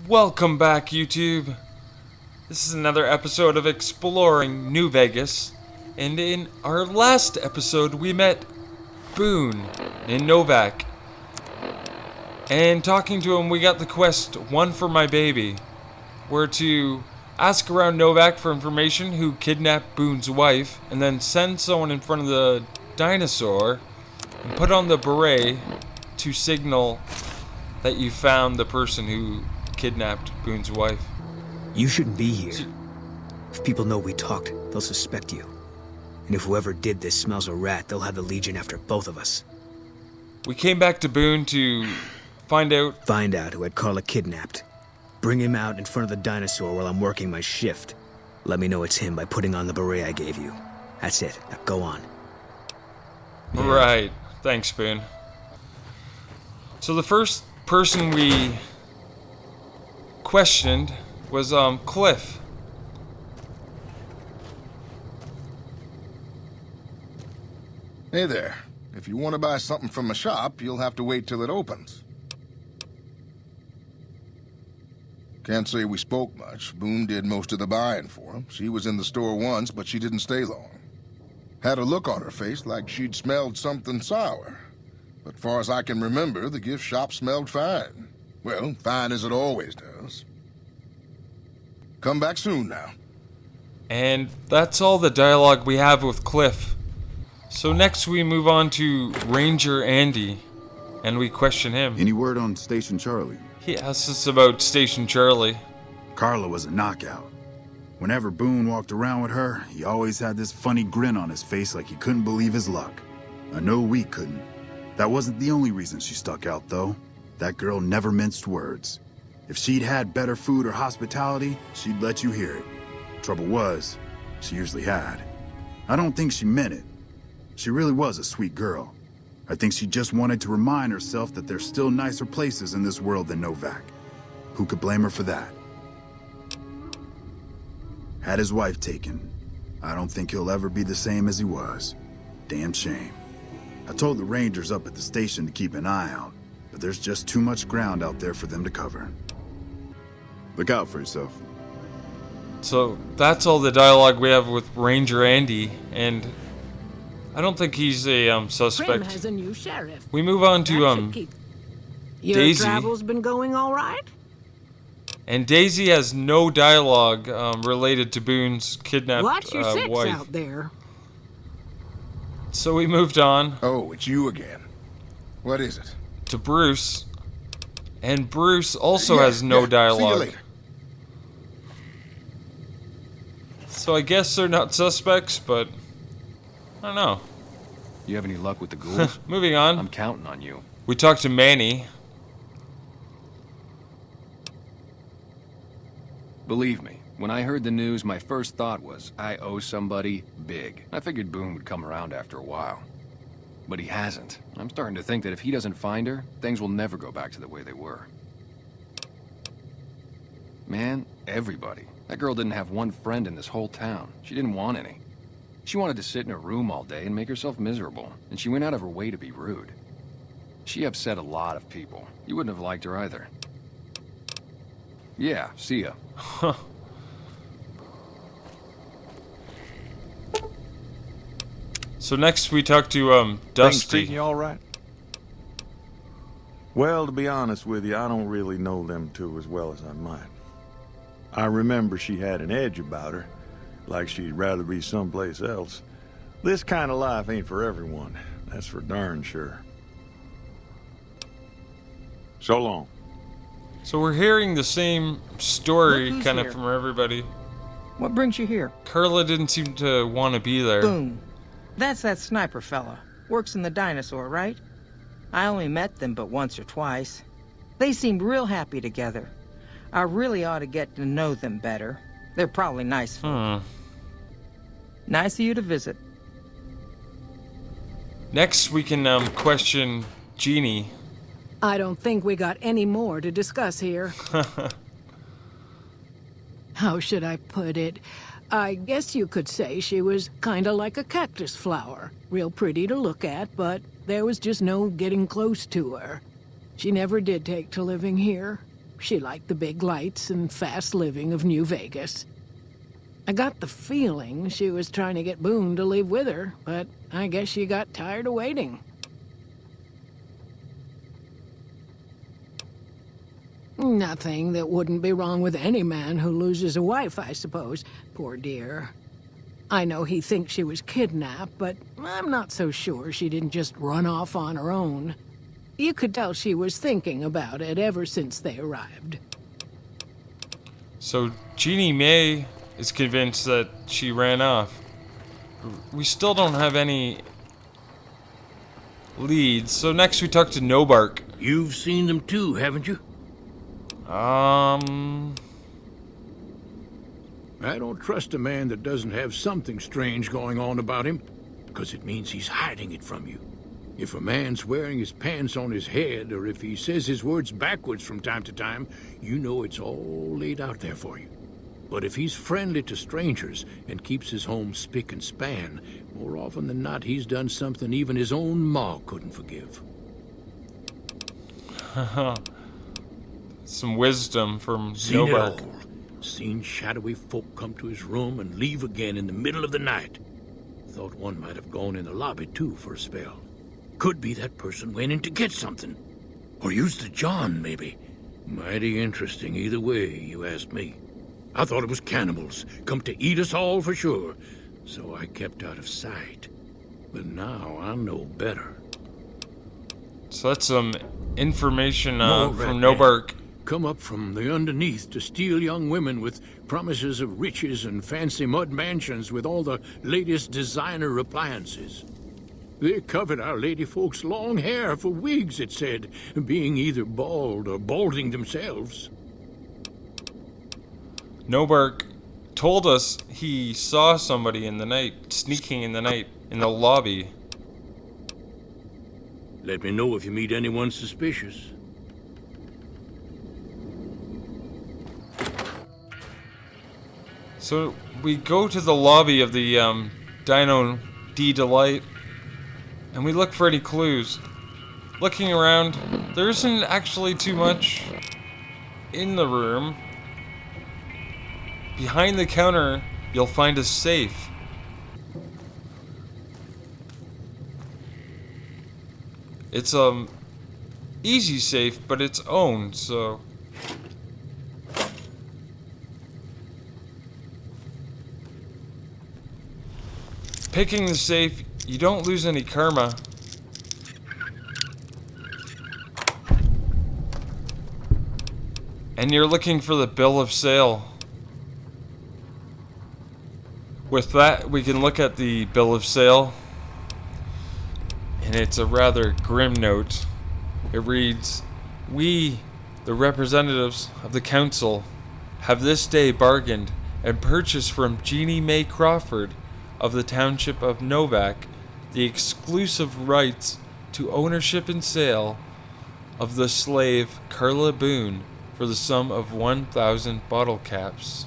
Welcome back, YouTube. This is another episode of Exploring New Vegas, and in our last episode we met Boone in Novac. And talking to him, we got the quest, One for My Baby. We're to ask around Novac for information who kidnapped Boone's wife, and then send someone in front of the dinosaur and put on the beret to signal that you found the person who kidnapped Boone's wife. You shouldn't be here. If people know we talked, they'll suspect you. And if whoever did this smells a rat, they'll have the Legion after both of us. We came back to Boone to find out who had Carla kidnapped. Bring him out in front of the dinosaur while I'm working my shift. Let me know it's him by putting on the beret I gave you. That's it. Now go on. Yeah. Right. Thanks, Boone. So the first person we questioned was Cliff. Hey there. If you want to buy something from a shop, you'll have to wait till it opens. Can't say we spoke much. Boone did most of the buying for him. She was in the store once, but she didn't stay long. Had a look on her face like she'd smelled something sour. But far as I can remember, the gift shop smelled fine. Well, fine as it always does. Come back soon now. And that's all the dialogue we have with Cliff. So next we move on to Ranger Andy, and we question him. Any word on Station Charlie? He asks us about Station Charlie. Carla was a knockout. Whenever Boone walked around with her, he always had this funny grin on his face like he couldn't believe his luck. I know we couldn't. That wasn't the only reason she stuck out, though. That girl never minced words. If she'd had better food or hospitality, she'd let you hear it. Trouble was, she usually had. I don't think she meant it. She really was a sweet girl. I think she just wanted to remind herself that there's still nicer places in this world than Novac. Who could blame her for that? Had his wife taken. I don't think he'll ever be the same as he was. Damn shame. I told the Rangers up at the station to keep an eye out, but there's just too much ground out there for them to cover. Look out for yourself. So that's all the dialogue we have with Ranger Andy, and I don't think he's a suspect. Prim has a new sheriff. We move on to Your Daisy. travel's been going all right? And Daisy has no dialogue related to Boone's kidnapped Watch your six wife. out there. So we moved on. Oh, it's you again. What is it? To Bruce. And Bruce also has no dialogue. See you later. So I guess they're not suspects, but I don't know. You have any luck with the ghouls? Moving on. I'm counting on you. We talked to Manny. Believe me, when I heard the news, my first thought was, I owe somebody big. I figured Boone would come around after a while. But he hasn't. I'm starting to think that if he doesn't find her, things will never go back to the way they were. Man, everybody. That girl didn't have one friend in this whole town. She didn't want any. She wanted to sit in her room all day and make herself miserable, and she went out of her way to be rude. She upset a lot of people. You wouldn't have liked her either. Yeah, see ya. Huh. So next we talk to Things Dusty. treating you all right? Well, to be honest with you, I don't really know them two as well as I might. I remember she had an edge about her, like she'd rather be someplace else. This kind of life ain't for everyone, that's for darn sure. So long. So we're hearing the same story Look who's kind of here. from everybody. What brings you here? Carla didn't seem to want to be there. Boone. That's that sniper fella. Works in the dinosaur, right? I only met them but once or twice. They seemed real happy together. I really ought to get to know them better. They're probably nice folk. Nice of you to visit. Next we can question Jeannie. I don't think we got any more to discuss here. How should I put it? I guess you could say she was kinda like a cactus flower. Real pretty to look at, but there was just no getting close to her. She never did take to living here. she liked the big lights and fast living of New Vegas. I got the feeling she was trying to get Boone to leave with her, but I guess she got tired of waiting. Nothing that wouldn't be wrong with any man who loses a wife, I suppose. Poor dear. I know he thinks she was kidnapped, but I'm not so sure she didn't just run off on her own. You could tell she was thinking about it ever since they arrived. So Jeannie Mae is convinced that she ran off. We still don't have any leads, so next we talk to Novac. You've seen them too, haven't you? I don't trust a man that doesn't have something strange going on about him, because it means he's hiding it from you. If a man's wearing his pants on his head, or if he says his words backwards from time to time, you know it's all laid out there for you. But if he's friendly to strangers and keeps his home spick and span, more often than not he's done something even his own ma couldn't forgive. Some wisdom from Seen it Novac. all. Seen shadowy folk come to his room and leave again in the middle of the night. Thought one might have gone in the lobby too for a spell. Could be that person went in to get something. Or used the John, maybe. Mighty interesting either way, you ask me. I thought it was cannibals, come to eat us all for sure. So I kept out of sight. But now I know better. So that's some information No, from Red Novac. Come up from the underneath to steal young women with promises of riches and fancy mud mansions with all the latest designer appliances. They covered our lady folks' long hair for wigs, it said, being either bald or balding themselves. Novac told us he saw somebody in the night, sneaking in the night, in the lobby. Let me know if you meet anyone suspicious. So we go to the lobby of the Dino D Delight, and we look for any clues. Looking around, there isn't actually too much in the room. Behind the counter, you'll find a safe. It's easy safe, but it's owned, so picking the safe, you don't lose any karma. And you're looking for the bill of sale. With that, we can look at the bill of sale. And it's a rather grim note. It reads, "We, the representatives of the council, have this day bargained and purchased from Jeannie Mae Crawford of the township of Novac the exclusive rights to ownership and sale of the slave Carla Boone for the sum of 1,000 bottle caps,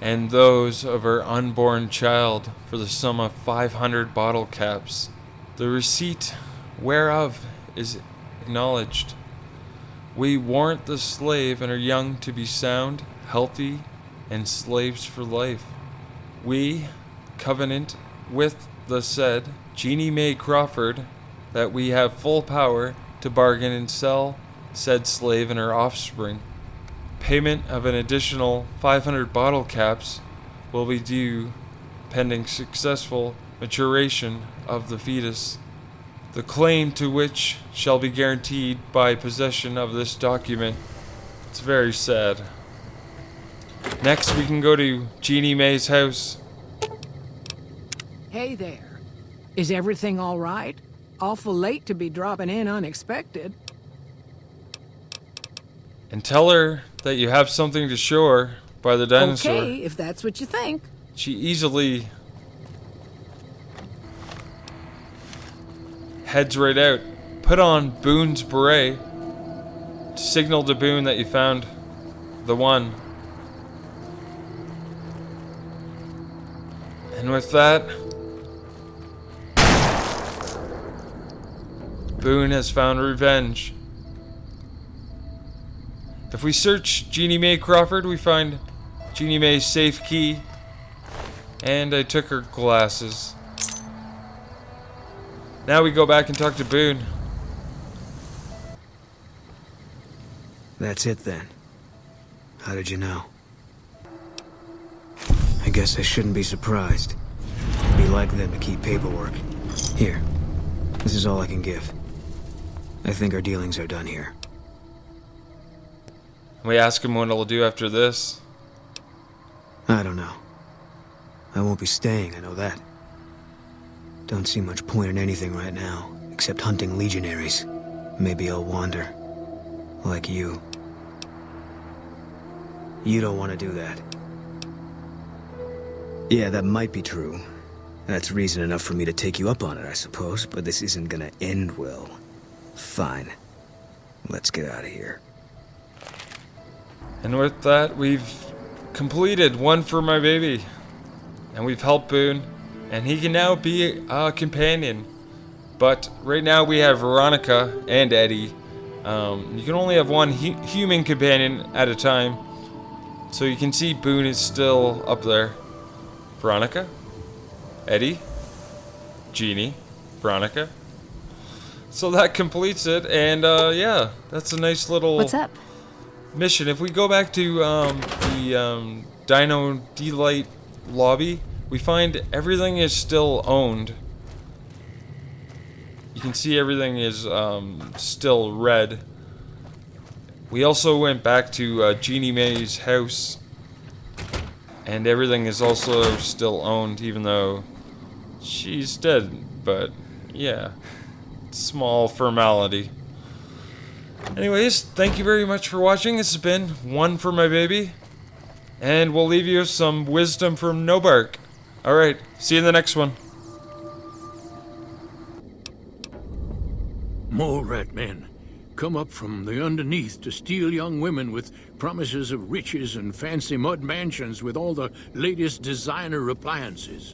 and those of her unborn child for the sum of 500 bottle caps, the receipt whereof is acknowledged. We warrant the slave and her young to be sound, healthy, and slaves for life. We covenant with the said Jeannie Mae Crawford that we have full power to bargain and sell said slave and her offspring. Payment of an additional 500 bottle caps will be due pending successful maturation of the fetus, the claim to which shall be guaranteed by possession of this document." It's very sad. Next, we can go to Jeannie Mae's house. Hey there. Is everything all right? Awful late to be dropping in unexpected. And tell her that you have something to show her by the dinosaur. Okay, if that's what you think. She easily heads right out. Put on Boone's beret to signal to Boone that you found the one. And with that, Boone has found revenge. If we search Jeannie Mae Crawford, we find Jeannie Mae's safe key. And I took her glasses. Now we go back and talk to Boone. That's it then. How did you know? I guess I shouldn't be surprised. It'd be like them to keep paperwork. Here. This is all I can give. I think our dealings are done here. We ask him what he'll do after this. I don't know. I won't be staying, I know that. Don't see much point in anything right now, except hunting legionaries. Maybe I'll wander. Like you. You don't want to do that. Yeah, that might be true. That's reason enough for me to take you up on it, I suppose, but this isn't gonna end well. Fine. Let's get out of here. And with that, we've completed One for My Baby. And we've helped Boone, and he can now be a companion. But right now we have Veronica and Eddie. You can only have one human companion at a time. So you can see Boone is still up there. Veronica, Eddie, Jeannie, Veronica. So that completes it, and yeah, that's a nice little What's up? mission. If we go back to the Dino Delight lobby, we find everything is still owned. You can see everything is still red. We also went back to Jeannie Mae's house, and everything is also still owned, even though she's dead. But yeah, small formality. Anyways, thank you very much for watching. This has been One for My Baby, and we'll leave you with some wisdom from Novac. Alright, see you in the next one. Mole rat men come up from the underneath to steal young women with promises of riches and fancy mud mansions with all the latest designer appliances.